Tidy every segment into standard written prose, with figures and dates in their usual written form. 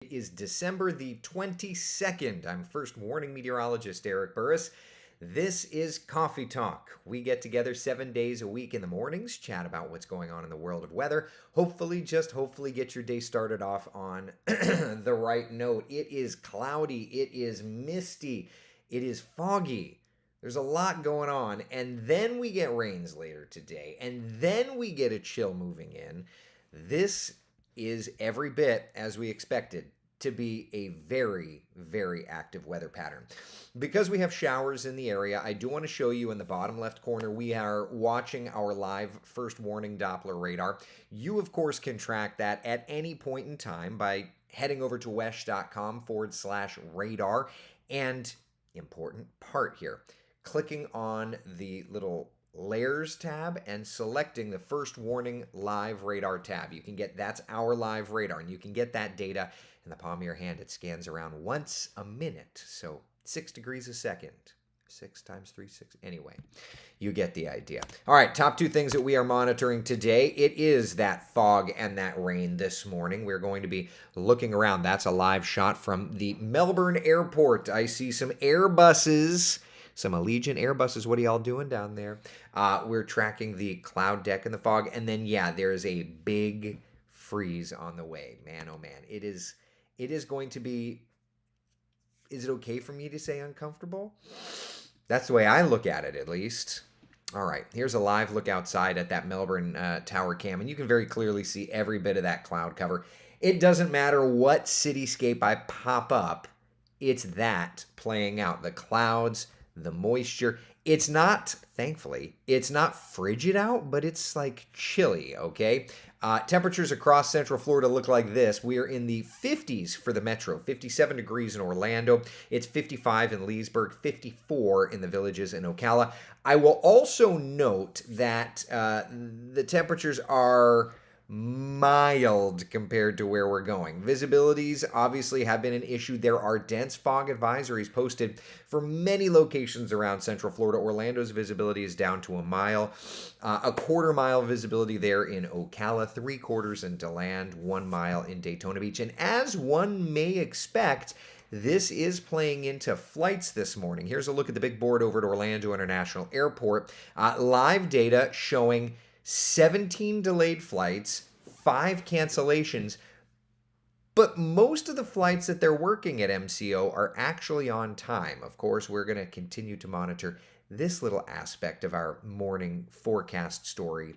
It is December the 22nd. I'm first warning meteorologist Eric Burris. This is Coffee Talk. We get together 7 days a week in the mornings, chat about what's going on in the world of weather. Hopefully get your day started off on the right note. It is cloudy, it is misty, it is foggy. There's a lot going on, and then we get rains later today, and then we get a chill moving in. This is every bit as we expected to be a very, very active weather pattern. Because we have showers in the area, I do want to show you in the bottom left corner, we are watching our live first warning Doppler radar. You, of course, can track that at any point in time by heading over to wesh.com/radar. And important part here, clicking on the little layers tab and selecting the first warning live radar tab. You can get, that's our live radar, and you can get that data in the palm of your hand. It scans around once a minute, so 6 degrees a second. 6 times 3, 6. Anyway, you get the idea. All right, top two things that we are monitoring today. It is that fog and that rain this morning. We're going to be looking around. That's a live shot from the Melbourne airport. I see some Airbuses. Some Allegiant Airbuses. What are y'all doing down there? We're tracking the cloud deck in the fog. And then, yeah, there is a big freeze on the way. Man, oh man. It is going to be... Is it okay for me to say uncomfortable? That's the way I look at it, at least. All right, here's a live look outside at that Melbourne tower cam. And you can very clearly see every bit of that cloud cover. It doesn't matter what cityscape I pop up. It's that playing out. The clouds, the moisture. It's not, thankfully, it's not frigid out, but it's like chilly, okay? Temperatures across Central Florida look like this. We are in the 50s for the metro, 57 degrees in Orlando. It's 55 in Leesburg, 54 in the Villages in Ocala. I will also note that the temperatures are mild compared to where we're going. Visibilities obviously have been an issue. There are dense fog advisories posted for many locations around Central Florida. Orlando's visibility is down to a mile. A quarter-mile visibility there in Ocala, 3/4 in DeLand, 1 mile in Daytona Beach. And as one may expect, this is playing into flights this morning. Here's a look at the big board over at Orlando International Airport. Live data showing 17 delayed flights, 5 cancellations, but most of the flights that they're working at MCO are actually on time. Of course, we're going to continue to monitor this little aspect of our morning forecast story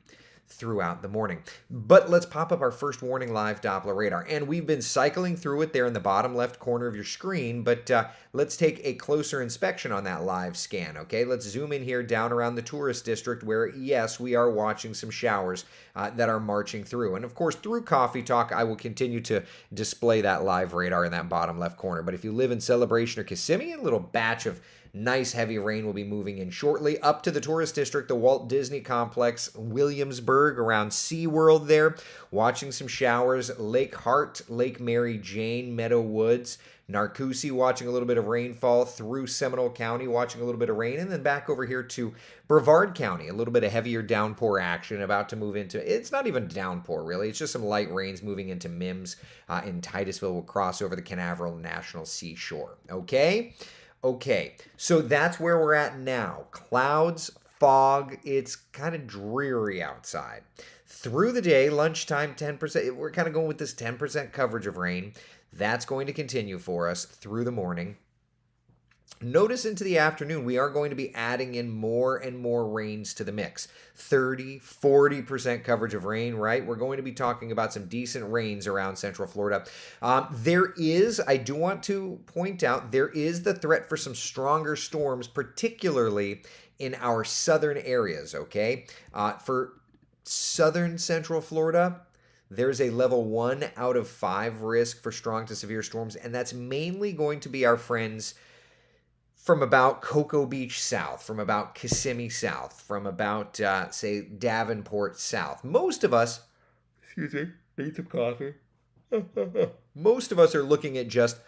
throughout the morning. But let's pop up our first warning live Doppler radar. And we've been cycling through it there in the bottom left corner of your screen, but let's take a closer inspection on that live scan, okay? Let's zoom in here down around the tourist district where, yes, we are watching some showers that are marching through. And of course, through Coffee Talk, I will continue to display that live radar in that bottom left corner. But if you live in Celebration or Kissimmee, a little batch of nice heavy rain will be moving in shortly. Up to the tourist district, the Walt Disney Complex, Williamsburg, around SeaWorld there. Watching some showers. Lake Hart, Lake Mary Jane, Meadow Woods, Narcoossee, watching a little bit of rainfall through Seminole County, watching a little bit of rain. And then back over here to Brevard County, a little bit of heavier downpour action about to move into, it's not even downpour really, it's just some light rains moving into Mims in Titusville. Will cross over the Canaveral National Seashore. Okay, so that's where we're at now. Clouds, fog, it's kind of dreary outside. Through the day, lunchtime, 10%. We're kind of going with this 10% coverage of rain. That's going to continue for us through the morning. Notice into the afternoon, we are going to be adding in more and more rains to the mix. 30, 40% coverage of rain, right? We're going to be talking about some decent rains around Central Florida. I do want to point out, there is the threat for some stronger storms, particularly in our southern areas, okay? For southern Central Florida, there's a level 1 out of 5 risk for strong to severe storms, and that's mainly going to be our friends from about Cocoa Beach south, from about Kissimmee south, from about, say, Davenport south. Most of us, excuse me, need some coffee. Most of us are looking at just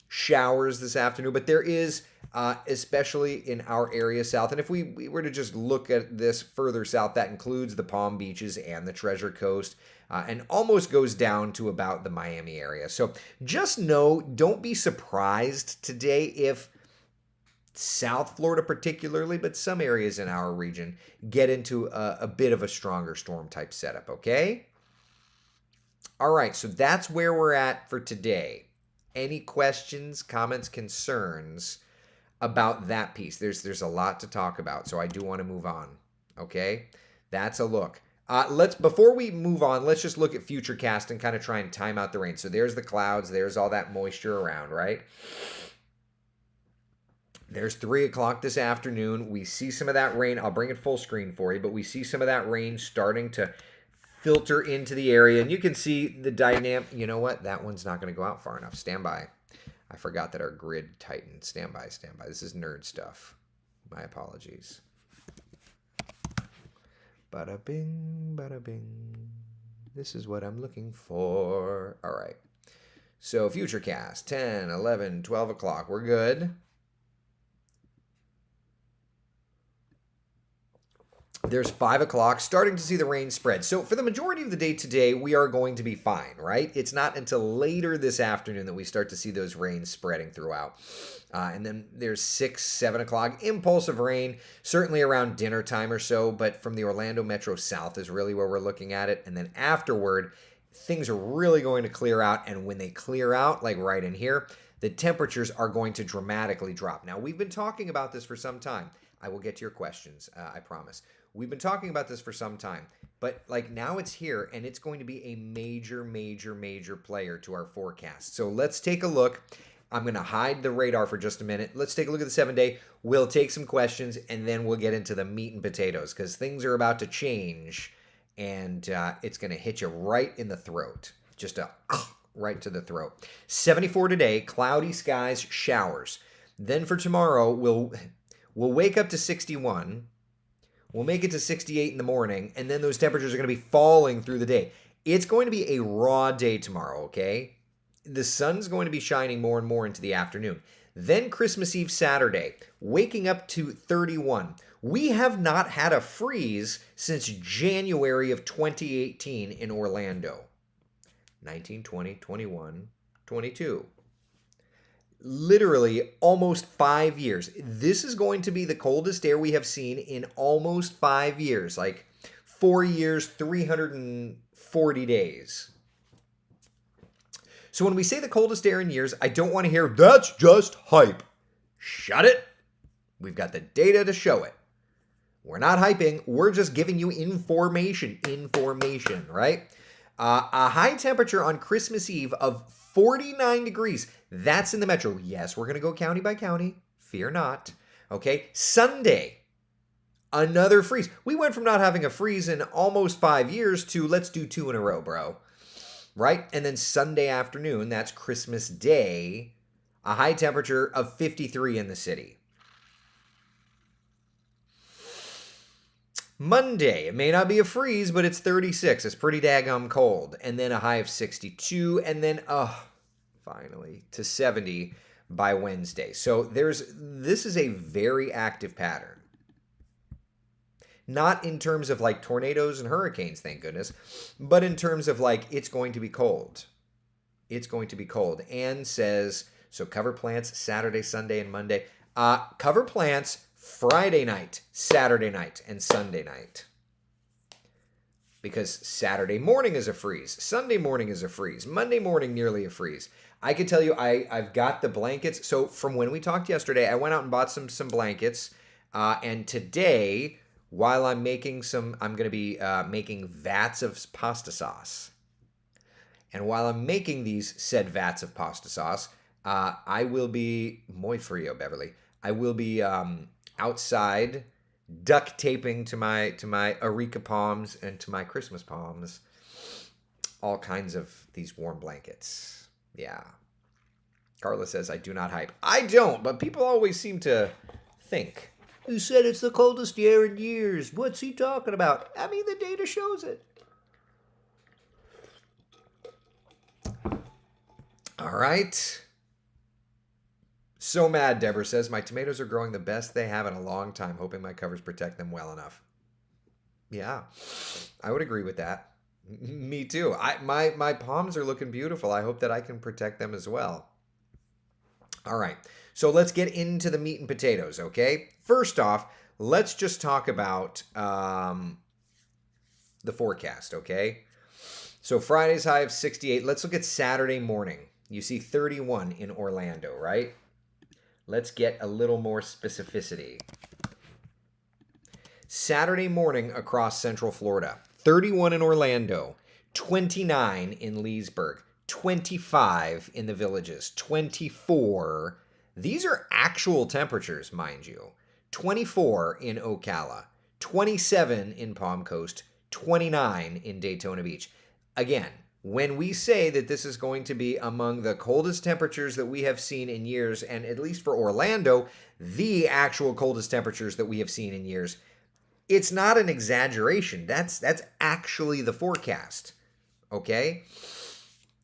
showers this afternoon, but there is especially in our area south. And if we were to just look at this further south, that includes the Palm Beaches and the Treasure Coast. And almost goes down to about the Miami area. So just know, don't be surprised today if South Florida particularly, but some areas in our region get into a bit of a stronger storm type setup, okay? All right, so that's where we're at for today. Any questions, comments, concerns about that piece? There's a lot to talk about, so I do want to move on, okay? That's a look. Before we move on, let's just look at Futurecast and kind of try and time out the rain. So there's the clouds, there's all that moisture around, right? There's 3 o'clock this afternoon. We see some of that rain. I'll bring it full screen for you, but we see some of that rain starting to filter into the area. And you can see the dynamic. You know what? That one's not going to go out far enough. Stand by. I forgot that our grid tightened. Stand by, stand by. This is nerd stuff. My apologies. Bada bing, bada bing. This is what I'm looking for. All right. So Futurecast, 10, 11, 12 o'clock. We're good. There's 5 o'clock, starting to see the rain spread. So for the majority of the day today, we are going to be fine, right? It's not until later this afternoon that we start to see those rains spreading throughout. And then there's 6, 7 o'clock, impulsive rain, certainly around dinner time or so, but from the Orlando Metro South is really where we're looking at it. And then afterward, things are really going to clear out. And when they clear out, like right in here, the temperatures are going to dramatically drop. Now, we've been talking about this for some time. I will get to your questions, I promise. We've been talking about this for some time, but like now it's here and it's going to be a major, major, major player to our forecast. So let's take a look. I'm going to hide the radar for just a minute. Let's take a look at the 7-day. We'll take some questions and then we'll get into the meat and potatoes because things are about to change and it's going to hit you right in the throat. Just a right to the throat. 74 today, cloudy skies, showers. Then for tomorrow, we'll wake up to 61. We'll make it to 68 in the morning, and then those temperatures are going to be falling through the day. It's going to be a raw day tomorrow, okay? The sun's going to be shining more and more into the afternoon. Then Christmas Eve Saturday, waking up to 31. We have not had a freeze since January of 2018 in Orlando. 19, 20, 21, 22. Literally almost 5 years. This is going to be the coldest air we have seen in almost 5 years, like 4 years, 340 days. So when we say the coldest air in years, I don't want to hear, that's just hype. Shut it. We've got the data to show it. We're not hyping. We're just giving you information, right? A high temperature on Christmas Eve of 49 degrees. That's in the metro. Yes, we're going to go county by county. Fear not. Okay. Sunday, another freeze. We went from not having a freeze in almost 5 years to let's do 2 in a row, bro. Right? And then Sunday afternoon, that's Christmas Day, a high temperature of 53 in the city. Monday, it may not be a freeze, but it's 36. It's pretty daggum cold. And then a high of 62, and then, finally, to 70 by Wednesday. So this is a very active pattern. Not in terms of like tornadoes and hurricanes, thank goodness, but in terms of like, it's going to be cold. It's going to be cold. Anne says, so cover plants Saturday, Sunday, and Monday. Cover plants Friday night, Saturday night, and Sunday night. Because Saturday morning is a freeze. Sunday morning is a freeze. Monday morning, nearly a freeze. I can tell you, I've got the blankets. So from when we talked yesterday, I went out and bought some blankets. And today, while I'm making I'm going to be making vats of pasta sauce. And while I'm making these said vats of pasta sauce, I will be, muy frio, Beverly. I will be outside duct taping to my areca palms and to my Christmas palms all kinds of these warm blankets. Yeah. Carla says, I do not hype. I don't, but people always seem to think. Who said it's the coldest year in years? What's he talking about? I mean, the data shows it. All right. So mad, Deborah says. My tomatoes are growing the best they have in a long time, hoping my covers protect them well enough. Yeah, I would agree with that. Me too. My palms are looking beautiful. I hope that I can protect them as well. All right. So let's get into the meat and potatoes, okay? First off, let's just talk about the forecast, okay? So Friday's high of 68. Let's look at Saturday morning. You see 31 in Orlando, right? Let's get a little more specificity. Saturday morning across Central Florida, 31 in Orlando, 29 in Leesburg, 25 in the Villages, 24. These are actual temperatures, mind you. 24 in Ocala, 27 in Palm Coast, 29 in Daytona Beach. Again, when we say that this is going to be among the coldest temperatures that we have seen in years, and at least for Orlando, the actual coldest temperatures that we have seen in years, it's not an exaggeration. That's actually the forecast. Okay?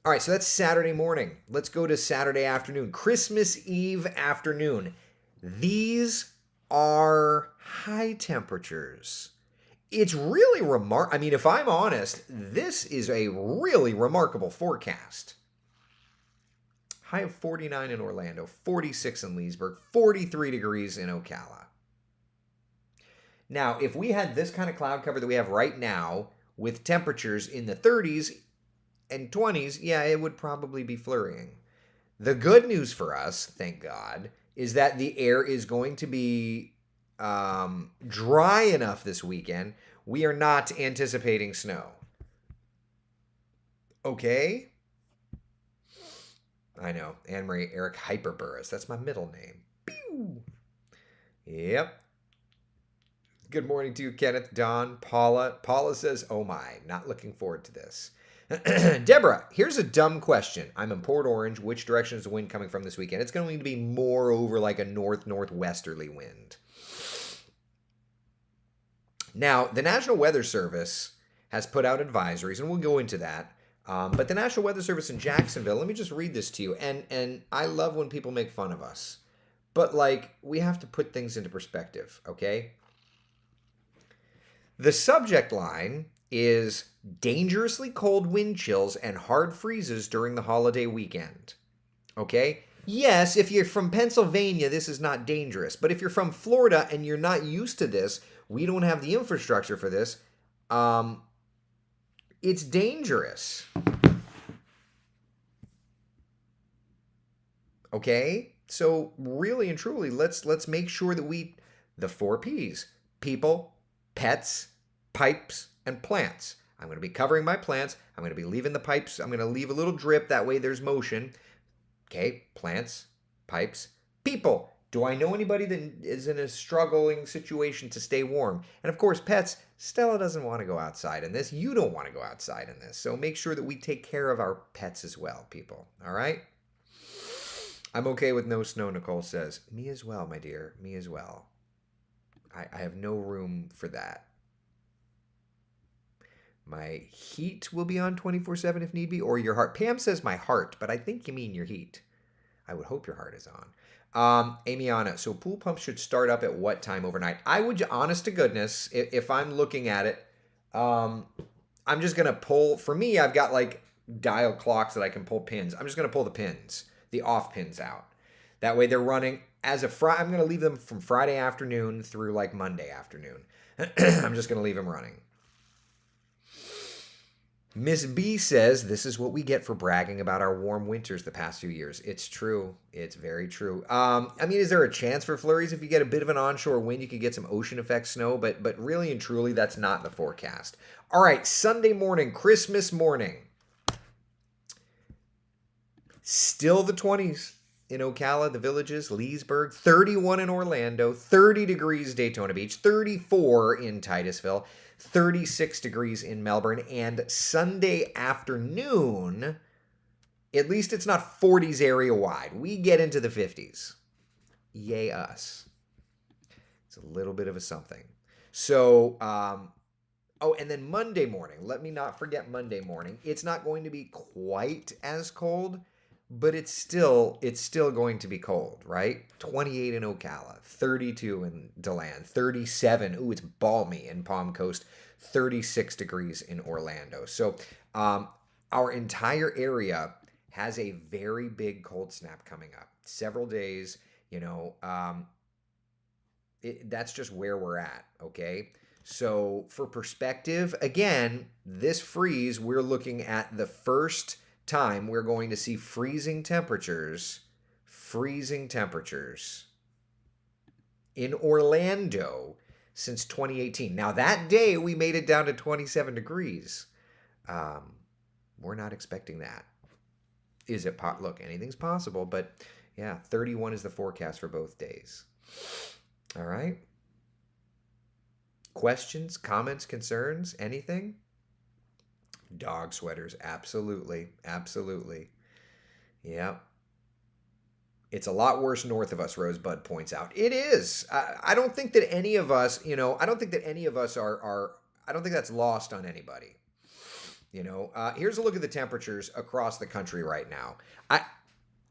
All right, so that's Saturday morning. Let's go to Saturday afternoon. Christmas Eve afternoon. These are high temperatures. It's really I mean, if I'm honest, this is a really remarkable forecast. High of 49 in Orlando, 46 in Leesburg, 43 degrees in Ocala. Now, if we had this kind of cloud cover that we have right now with temperatures in the 30s and 20s, yeah, it would probably be flurrying. The good news for us, thank God, is that the air is going to be dry enough this weekend. We are not anticipating snow. Okay? I know. Anne-Marie Eric Hyperburris. That's my middle name. Pew! Yep. Good morning to you, Kenneth, Don, Paula. Paula says, oh my, not looking forward to this. Deborah, here's a dumb question. I'm in Port Orange. Which direction is the wind coming from this weekend? It's going to be more over like a north-northwesterly wind. Now, the National Weather Service has put out advisories, and we'll go into that. But the National Weather Service in Jacksonville, let me just read this to you. And I love when people make fun of us. But, like, we have to put things into perspective, okay? The subject line is dangerously cold wind chills and hard freezes during the holiday weekend. Okay? Yes, if you're from Pennsylvania, this is not dangerous. But if you're from Florida and you're not used to this, we don't have the infrastructure for this, it's dangerous. Okay? So really and truly, let's make sure that the 4 P's: people, pets, pipes, and plants. I'm going to be covering my plants. I'm going to be leaving the pipes. I'm going to leave a little drip. That way there's motion. Okay, plants, pipes, people. Do I know anybody that is in a struggling situation to stay warm? And of course, pets. Stella doesn't want to go outside in this. You don't want to go outside in this. So make sure that we take care of our pets as well, people. All right? I'm okay with no snow, Nicole says. Me as well, my dear. Me as well. I have no room for that. My heat will be on 24/7 if need be, or your heart. Pam says my heart, but I think you mean your heat. I would hope your heart is on. Amy Anna, so pool pumps should start up at what time overnight? I would, honest to goodness, if I'm looking at it, I'm just going to pull. For me, I've got like dial clocks that I can pull pins. I'm just going to pull the pins, the off pins out. That way they're running as a Friday. I'm going to leave them from Friday afternoon through like Monday afternoon. I'm just going to leave them running. Miss B says, this is what we get for bragging about our warm winters the past few years. It's true. It's very true. I mean, is there a chance for flurries? If you get a bit of an onshore wind, you could get some ocean effect snow, but really and truly, that's not the forecast. All right, Sunday morning, Christmas morning. Still the 20s in Ocala, the Villages, Leesburg, 31 in Orlando, 30 degrees Daytona Beach, 34 in Titusville, 36 degrees in Melbourne, and Sunday afternoon, at least it's not 40s area wide. We get into the 50s. Yay us. It's a little bit of a something. So, and then Monday morning. Let me not forget Monday morning. It's not going to be quite as cold, but it's still going to be cold, right? 28 in Ocala, 32 in DeLand, 37. Ooh, it's balmy in Palm Coast, 36 degrees in Orlando. So our entire area has a very big cold snap coming up. Several days, you know, that's just where we're at, okay? So for perspective, again, this freeze, we're looking at the first time we're going to see freezing temperatures in Orlando since 2018. Now that day we made it down to 27 degrees. We're not expecting that. Is it look, anything's possible, but yeah, 31 is the forecast for both days. All right. Questions, comments, concerns, anything? Dog sweaters, absolutely, absolutely. Yeah. It's a lot worse north of us, Rosebud points out. It is. I don't think that any of us, I don't think that any of us I don't think that's lost on anybody. Here's a look at the temperatures across the country right now.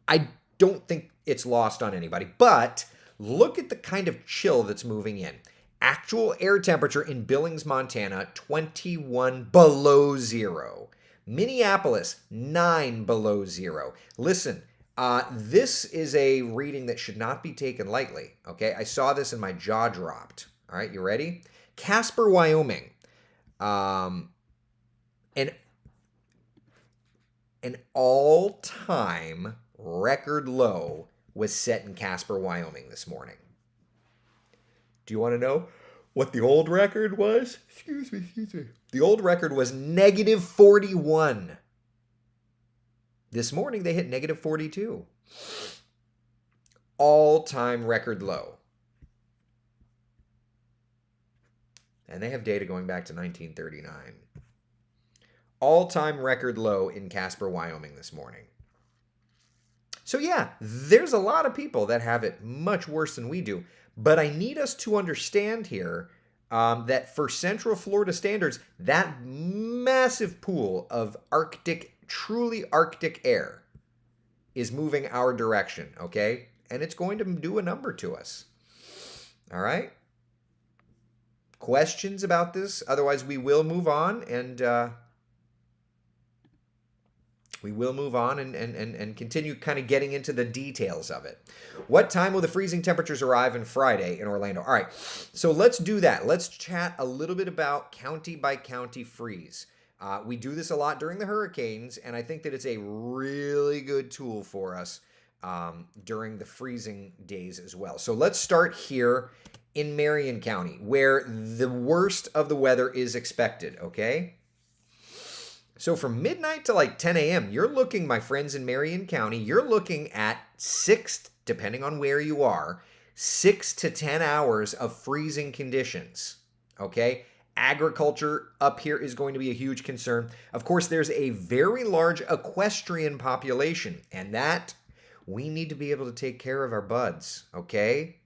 I don't think it's lost on anybody, but look at the kind of chill that's moving in. Actual air temperature in Billings, Montana, 21 below zero. Minneapolis, 9 below zero. Listen, this is a reading that should not be taken lightly, okay? I saw this and my jaw dropped. All right, you ready? Casper, Wyoming. An all-time record low was set in Casper, Wyoming this morning. Do you want to know what the old record was? Excuse me. The old record was negative 41. This morning they hit negative 42. All-time record low. And they have data going back to 1939. All-time record low in Casper, Wyoming this morning. So yeah, there's a lot of people that have it much worse than we do. But I need us to understand here that for Central Florida standards, that massive pool of truly Arctic air is moving our direction, okay? And it's going to do a number to us. All right? Questions about this? Otherwise, we will move on and continue kind of getting into the details of it. What time will the freezing temperatures arrive on Friday in Orlando? All right, so let's do that. Let's chat a little bit about county by county freeze. We do this a lot during the hurricanes, and I think that it's a really good tool for us during the freezing days as well. So let's start here in Marion County, where the worst of the weather is expected, okay? So from midnight to like 10 a.m., you're looking, my friends in Marion County, you're looking at 6, depending on where you are, 6 to 10 hours of freezing conditions, okay? Agriculture up here is going to be a huge concern. Of course, there's a very large equestrian population, and that we need to be able to take care of our buds, okay?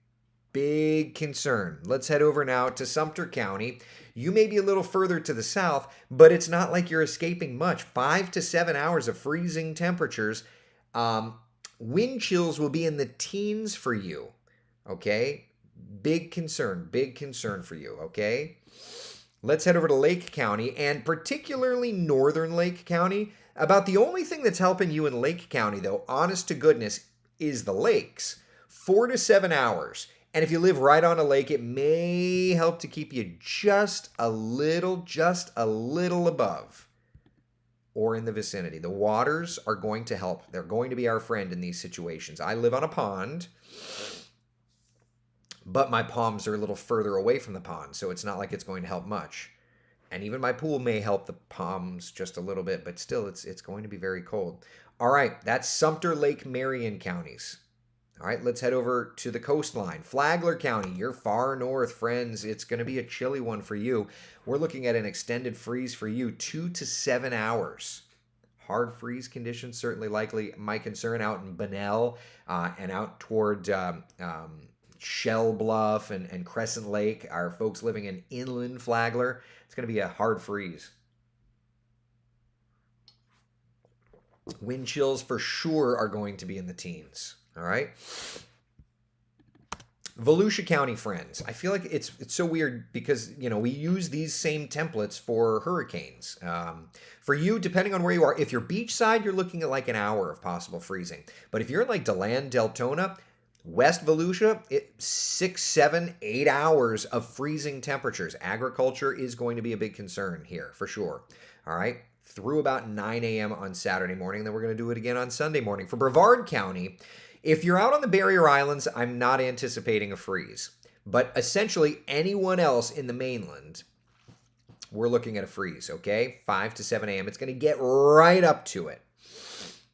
Big concern. Let's head over now to Sumter County. You may be a little further to the south, but it's not like you're escaping much. 5 to 7 hours of freezing temperatures. Wind chills will be in the teens for you, okay? Big concern for you, okay? Let's head over to Lake County, and particularly northern Lake County. About the only thing that's helping you in Lake County, though, honest to goodness, is the lakes. 4 to 7 hours. And if you live right on a lake, it may help to keep you just a little above or in the vicinity. The waters are going to help. They're going to be our friend in these situations. I live on a pond, but my palms are a little further away from the pond, so it's not like it's going to help much. And even my pool may help the palms just a little bit, but still, it's going to be very cold. All right, that's Sumter, Lake, Marion counties. All right, let's head over to the coastline. Flagler County, you're far north, friends. It's going to be a chilly one for you. We're looking at an extended freeze for you, 2 to 7 hours. Hard freeze conditions, certainly likely. My concern out in Bunnell and out toward Shell Bluff and Crescent Lake, our folks living in inland Flagler, it's going to be a hard freeze. Wind chills for sure are going to be in the teens. All right. Volusia County, friends. I feel like it's so weird because we use these same templates for hurricanes. For you, depending on where you are, if you're beachside, you're looking at like an hour of possible freezing. But if you're in like DeLand, Deltona, West Volusia, 6, 7, 8 hours of freezing temperatures. Agriculture is going to be a big concern here for sure. All right, through about 9 a.m. on Saturday morning. Then we're going to do it again on Sunday morning. For Brevard County, if you're out on the barrier islands, I'm not anticipating a freeze. But essentially, anyone else in the mainland, we're looking at a freeze, okay? 5 to 7 a.m. It's going to get right up to it.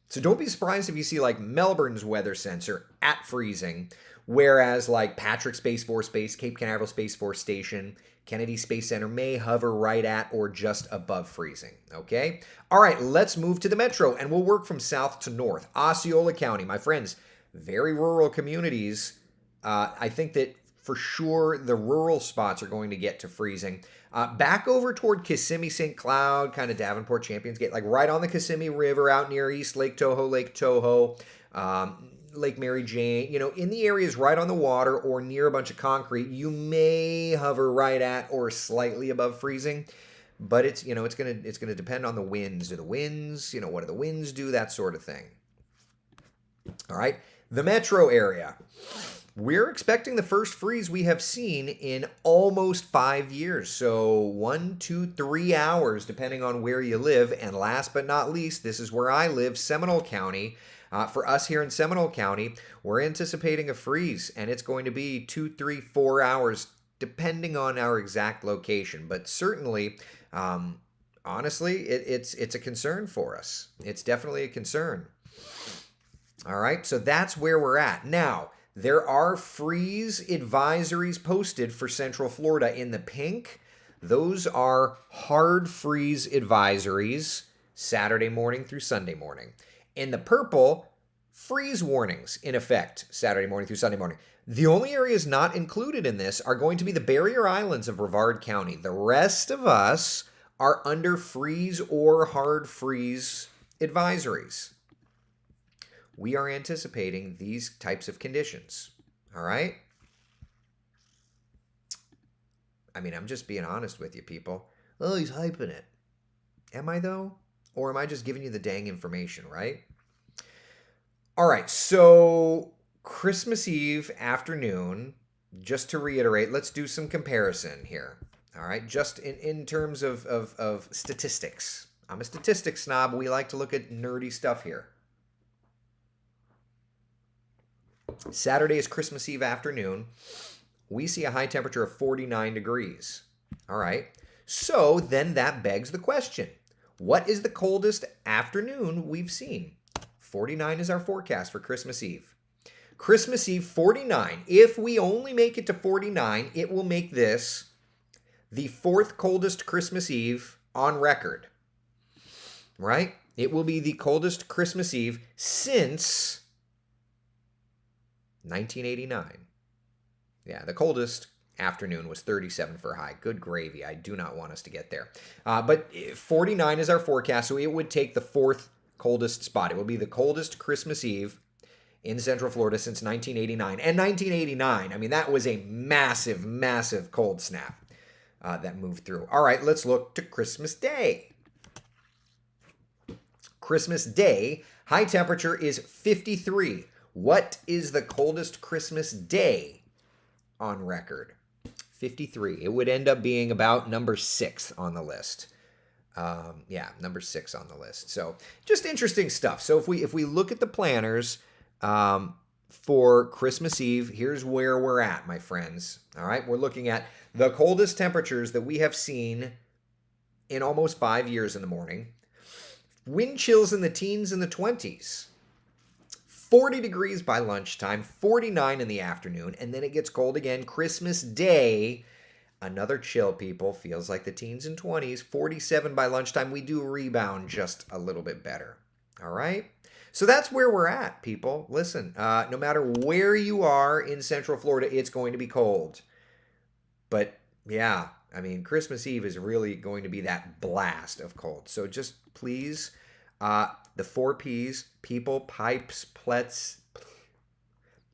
So don't be surprised if you see like Melbourne's weather sensor at freezing, whereas like Patrick Space Force Base, Cape Canaveral Space Force Station, Kennedy Space Center may hover right at or just above freezing, okay? All right, let's move to the metro, and we'll work from south to north. Osceola County, my friends, very rural communities. I think that for sure the rural spots are going to get to freezing. Back over toward Kissimmee, St. Cloud, kind of Davenport, Champions Gate, like right on the Kissimmee River out near East Lake Toho, Lake Mary Jane, in the areas right on the water or near a bunch of concrete, you may hover right at or slightly above freezing. But it's gonna depend on the winds. What do the winds do? That sort of thing. All right. The metro area. We're expecting the first freeze we have seen in almost 5 years. So 1, 2, 3 hours, depending on where you live. And last but not least, this is where I live, Seminole County. For us here in Seminole County, we're anticipating a freeze, and it's going to be 2, 3, 4 hours, depending on our exact location. But certainly, honestly, it's a concern for us. It's definitely a concern. All right, so that's where we're at. Now, there are freeze advisories posted for Central Florida in the pink. Those are hard freeze advisories Saturday morning through Sunday morning. In the purple, freeze warnings in effect Saturday morning through Sunday morning. The only areas not included in this are going to be the barrier islands of Brevard County. The rest of us are under freeze or hard freeze advisories. We are anticipating these types of conditions. All right? I mean, I'm just being honest with you, people. Oh, he's hyping it. Am I, though? Or am I just giving you the dang information, right? All right, so Christmas Eve afternoon, just to reiterate, let's do some comparison here. All right, just in terms of statistics. I'm a statistics snob. We like to look at nerdy stuff here. Saturday is Christmas Eve afternoon. We see a high temperature of 49 degrees. All right. So then that begs the question. What is the coldest afternoon we've seen? 49 is our forecast for Christmas Eve. Christmas Eve, 49. If we only make it to 49, it will make this the fourth coldest Christmas Eve on record. Right? It will be the coldest Christmas Eve since 1989. Yeah, the coldest afternoon was 37 for a high. Good gravy. I do not want us to get there. But 49 is our forecast, so it would take the fourth coldest spot. It will be the coldest Christmas Eve in Central Florida since 1989. And 1989, I mean, that was a massive, massive cold snap that moved through. All right, let's look to Christmas Day. Christmas Day, high temperature is 53. What is the coldest Christmas day on record? 53. It would end up being about number 6 on the list. Number 6 on the list. So just interesting stuff. So if we look at the planners for Christmas Eve, here's where we're at, my friends. All right, we're looking at the coldest temperatures that we have seen in almost 5 years in the morning. Wind chills in the teens and the 20s. 40 degrees by lunchtime, 49 in the afternoon, and then it gets cold again. Christmas Day, another chill, people. Feels like the teens and 20s. 47 by lunchtime. We do rebound just a little bit better. All right? So that's where we're at, people. Listen, no matter where you are in Central Florida, it's going to be cold. But, yeah, I mean, Christmas Eve is really going to be that blast of cold. So just please The 4 Ps: people, pipes, plets,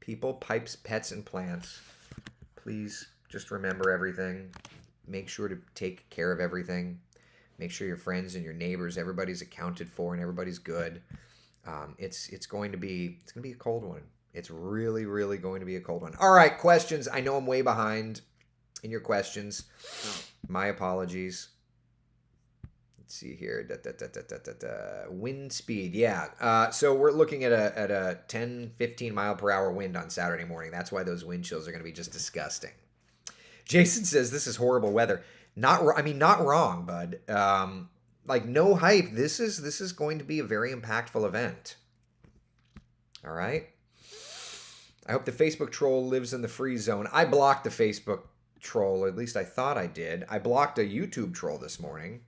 people, pipes, pets, and plants. Please just remember everything. Make sure to take care of everything. Make sure your friends and your neighbors, everybody's accounted for and everybody's good. It's going to be a cold one. It's really, really going to be a cold one. All right, questions. I know I'm way behind in your questions. My apologies. Let's see here. Wind speed. Yeah. So we're looking at a 10, 15 mile per hour wind on Saturday morning. That's why those wind chills are going to be just disgusting. Jason says this is horrible weather. Not wrong, bud. Like, no hype. This is going to be a very impactful event. All right. I hope the Facebook troll lives in the free zone. I blocked the Facebook troll. At least I thought I did. I blocked a YouTube troll this morning.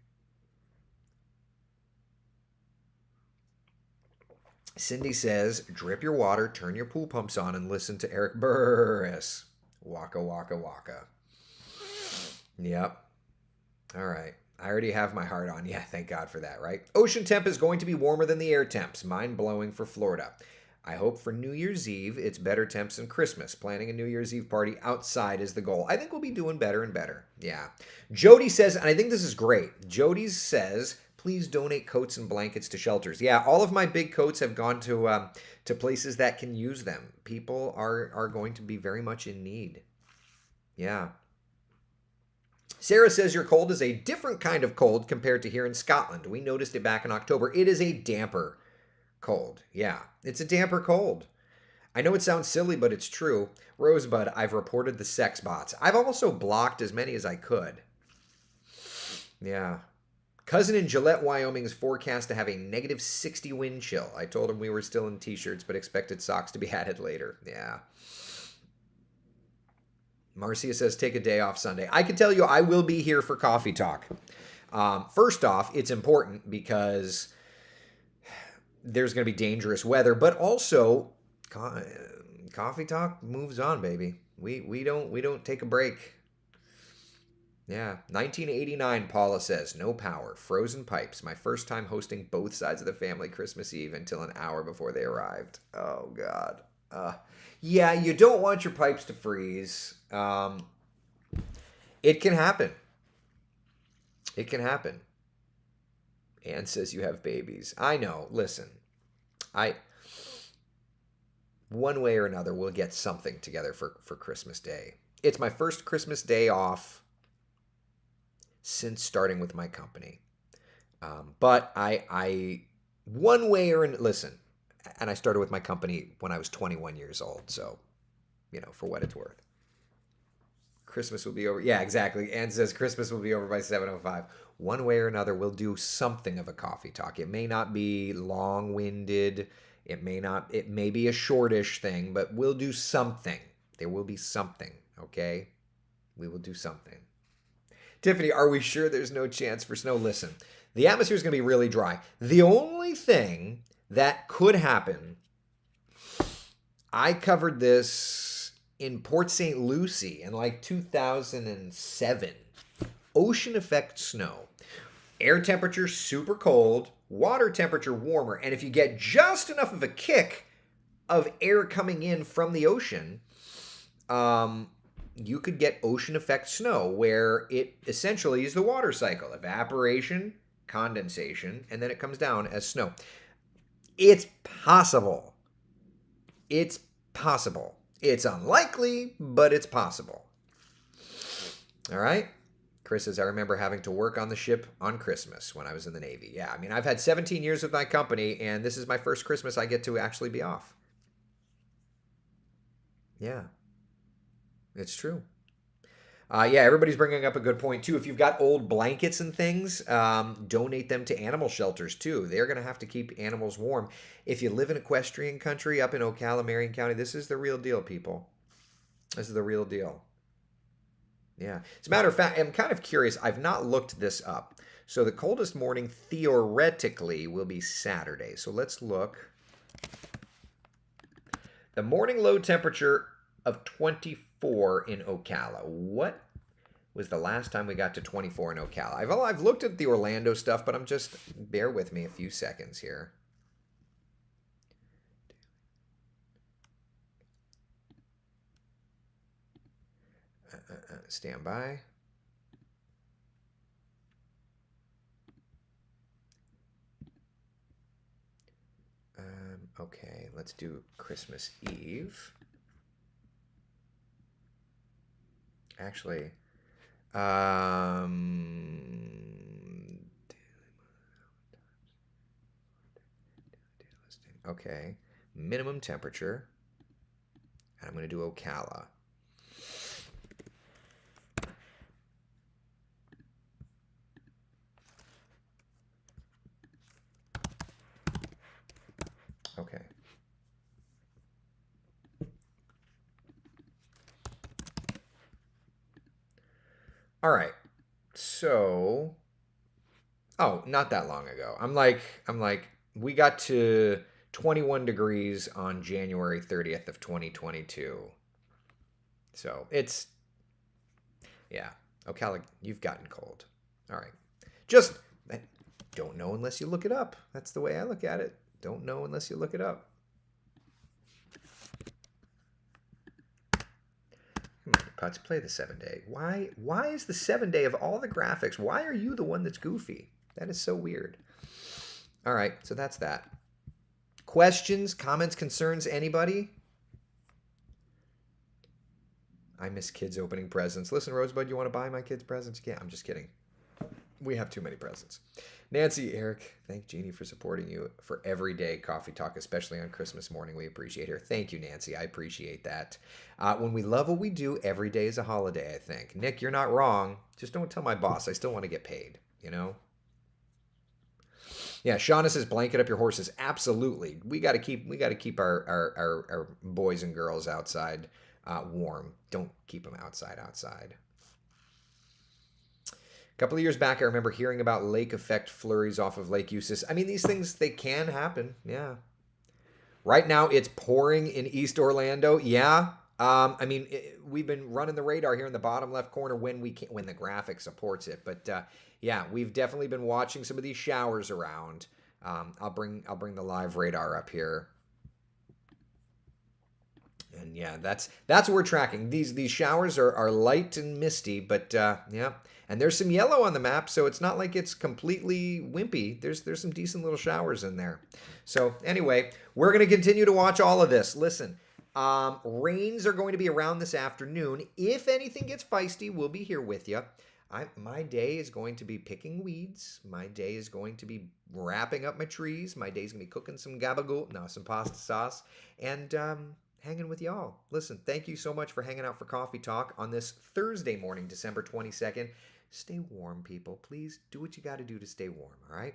Cindy says, drip your water, turn your pool pumps on, and listen to Eric Burris. Waka, waka, waka. Yep. All right. I already have my heart on. Yeah, thank God for that, right? Ocean temp is going to be warmer than the air temps. Mind-blowing for Florida. I hope for New Year's Eve, it's better temps than Christmas. Planning a New Year's Eve party outside is the goal. I think we'll be doing better and better. Yeah. Jody says, and I think this is great. Jody says, please donate coats and blankets to shelters. Yeah, all of my big coats have gone to places that can use them. People are going to be very much in need. Yeah. Sarah says your cold is a different kind of cold compared to here in Scotland. We noticed it back in October. It is a damper cold. Yeah, it's a damper cold. I know it sounds silly, but it's true. Rosebud, I've reported the sex bots. I've also blocked as many as I could. Yeah. Cousin in Gillette, Wyoming is forecast to have a negative 60 wind chill. I told him we were still in t-shirts, but expected socks to be added later. Yeah. Marcia says, take a day off Sunday. I can tell you I will be here for Coffee Talk. First off, it's important because there's going to be dangerous weather, but also Coffee Talk moves on, baby. We don't take a break. Yeah. 1989, Paula says, no power, frozen pipes. My first time hosting both sides of the family Christmas Eve until an hour before they arrived. Oh, God. Yeah, you don't want your pipes to freeze. It can happen. It can happen. Anne says you have babies. I know. Listen, one way or another, we'll get something together for Christmas Day. It's my first Christmas Day off since starting with my company. But I one way or another, listen, and I started with my company when I was 21 years old. So, for what it's worth. Christmas will be over. Yeah, exactly. Ann says Christmas will be over by 7:05. One way or another, we'll do something of a coffee talk. It may not be long-winded. It may be a shortish thing, but we'll do something. There will be something, okay? We will do something. Tiffany, are we sure there's no chance for snow? Listen, the atmosphere is going to be really dry. The only thing that could happen, I covered this in Port St. Lucie in like 2007. Ocean effect snow. Air temperature super cold, water temperature warmer, and if you get just enough of a kick of air coming in from the ocean, you could get ocean effect snow, where it essentially is the water cycle. Evaporation, condensation, and then it comes down as snow. It's possible. It's possible. It's unlikely, but it's possible. All right? Chris says, I remember having to work on the ship on Christmas when I was in the Navy. Yeah, I mean, I've had 17 years with my company, and this is my first Christmas I get to actually be off. Yeah. It's true. Yeah, everybody's bringing up a good point, too. If you've got old blankets and things, donate them to animal shelters, too. They're going to have to keep animals warm. If you live in equestrian country up in Ocala, Marion County, this is the real deal, people. This is the real deal. Yeah. As a matter of fact, I'm kind of curious. I've not looked this up. So the coldest morning, theoretically, will be Saturday. So let's look. The morning low temperature of 24 in Ocala. What was the last time we got to 24 in Ocala? I've looked at the Orlando stuff, but bear with me a few seconds here. Stand by. Okay, let's do Christmas Eve. Actually, okay, minimum temperature, and I'm going to do Ocala. Okay. All right. So, oh, not that long ago. I'm like, we got to 21 degrees on January 30th of 2022. So it's, yeah. Ocala, you've gotten cold. All right. Just don't know unless you look it up. That's the way I look at it. Don't know unless you look it up. Come on, Putz, play the 7-day. Why is the 7-day of all the graphics? Why are you the one that's goofy? That is so weird. All right, so that's that. Questions, comments, concerns, anybody? I miss kids opening presents. Listen, Rosebud, you want to buy my kids presents? Yeah, I'm just kidding. We have too many presents. Nancy, Eric, thank Jeannie for supporting you for everyday coffee talk, especially on Christmas morning. We appreciate her. Thank you, Nancy. I appreciate that. When we love what we do, every day is a holiday, I think. Nick, you're not wrong. Just don't tell my boss. I still want to get paid, you know? Yeah, Shauna says blanket up your horses. Absolutely. We got to keep our boys and girls outside warm. Don't keep them outside. A couple of years back, I remember hearing about lake effect flurries off of Lake Eustis. I mean, these things, they can happen. Yeah. Right now, it's pouring in East Orlando. Yeah. I mean, we've been running the radar here in the bottom left corner when when the graphic supports it. But yeah, we've definitely been watching some of these showers around. I'll bring the live radar up here. And yeah, that's what we're tracking. These showers are light and misty, but yeah. And there's some yellow on the map, so it's not like it's completely wimpy. There's some decent little showers in there. So anyway, we're going to continue to watch all of this. Listen, rains are going to be around this afternoon. If anything gets feisty, we'll be here with you. My day is going to be picking weeds. My day is going to be wrapping up my trees. My day is going to be cooking some gabagool, no, some pasta sauce, and hanging with y'all. Listen, thank you so much for hanging out for Coffee Talk on this Thursday morning, December 22nd. Stay warm, people. Please do what you got to do to stay warm, all right?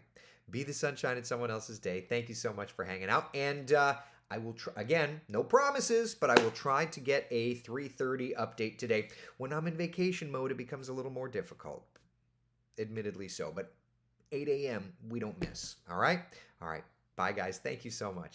Be the sunshine in someone else's day. Thank you so much for hanging out. And I will try, again, no promises, but I will try to get a 3:30 update today. When I'm in vacation mode, it becomes a little more difficult, admittedly so. But 8 a.m., we don't miss, all right? All right. Bye, guys. Thank you so much.